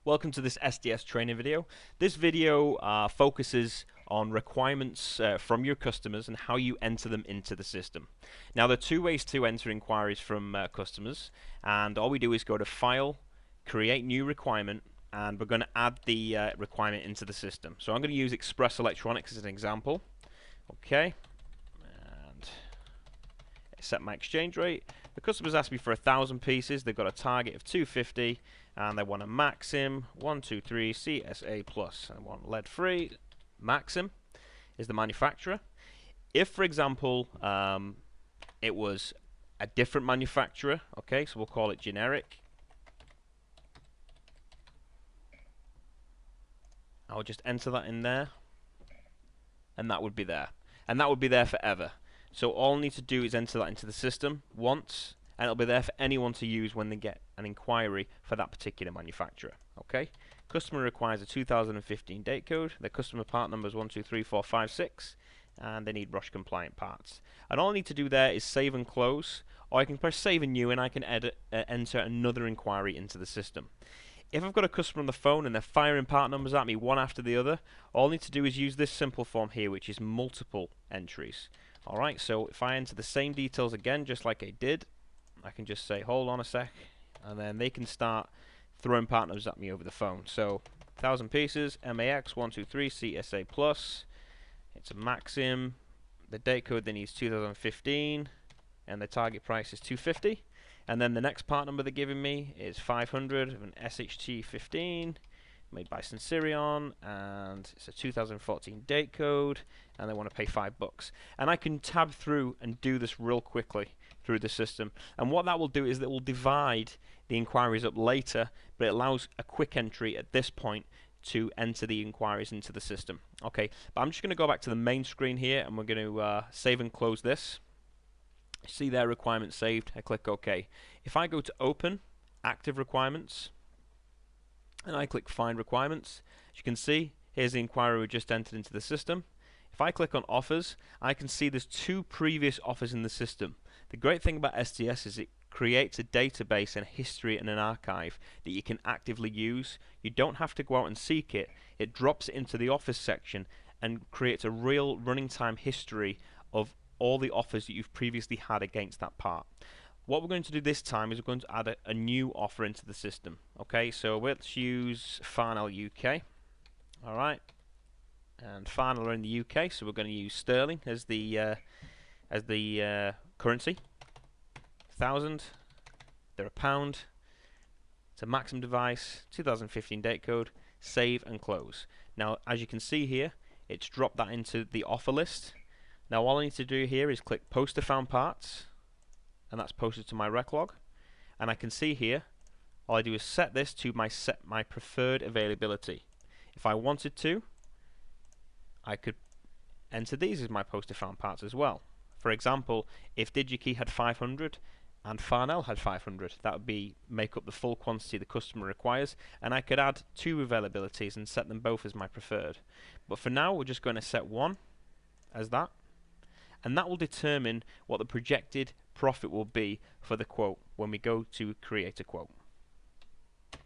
Welcome to this SDS training video. This video focuses on requirements from your customers and how you enter them into the system. Now there are two ways to enter inquiries from customers, and all we do is go to File, Create New Requirement, and we're going to add the requirement into the system. So I'm going to use Express Electronics as an example. Okay, and set my exchange rate. The customer's asked me for 1,000 pieces. They've got a target of 250, and they want a Maxim 123 CSA plus. I want lead free. Maxim is the manufacturer. If, for example, it was a different manufacturer, okay, so we'll call it generic. I'll just enter that in there, and that would be there. And that would be there forever. So all I need to do is enter that into the system once, and it'll be there for anyone to use when they get an inquiry for that particular manufacturer. Okay. Customer requires a 2015 date code. The customer part number is 123456, and they need rush compliant parts. And all I need to do there is save and close, or I can press save and new, and I can enter another inquiry into the system. If I've got a customer on the phone and they're firing part numbers at me one after the other, all I need to do is use this simple form here, which is multiple entries. Alright, so if I enter the same details again, just like I did, I can just say, hold on a sec, and then they can start throwing part numbers at me over the phone. So, 1,000 pieces, MAX 123 CSA plus, it's a Maxim, the date code they need is 2015, and the target price is 250. And then the next part number they're giving me is 500 of an SHT15 made by Sensirion, and it's a 2014 date code, and they want to pay $5. And I can tab through and do this real quickly through the system. And what that will do is that it will divide the inquiries up later, but it allows a quick entry at this point to enter the inquiries into the system. Okay, but I'm just going to go back to the main screen here, and we're going to save and close this. See their requirements saved. I click OK. If I go to Open, Active Requirements, and I click Find Requirements, as you can see, here's the inquiry we just entered into the system. If I click on Offers, I can see there's two previous offers in the system. The great thing about SDS is it creates a database and a history and an archive that you can actively use. You don't have to go out and seek it. It drops it into the Offers section and creates a real running time history of all the offers that you've previously had against that part. What we're going to do this time is we're going to add a new offer into the system. Okay, so let's use Farnell UK. Alright, and Farnell are in the UK, so we're going to use sterling as the currency. 1,000, they're a pound. It's a Maxim device, 2015 date code. Save and close. Now, as you can see here, it's dropped that into the offer list. Now all I need to do here is click Post to Found Parts, and that's posted to my rec log. And I can see here, all I do is set this to my preferred availability. If I wanted to, I could enter these as my Post to Found Parts as well. For example, if DigiKey had 500 and Farnell had 500, that would make up the full quantity the customer requires, and I could add two availabilities and set them both as my preferred. But for now, we're just going to set one as that, and that will determine what the projected profit will be for the quote when we go to create a quote.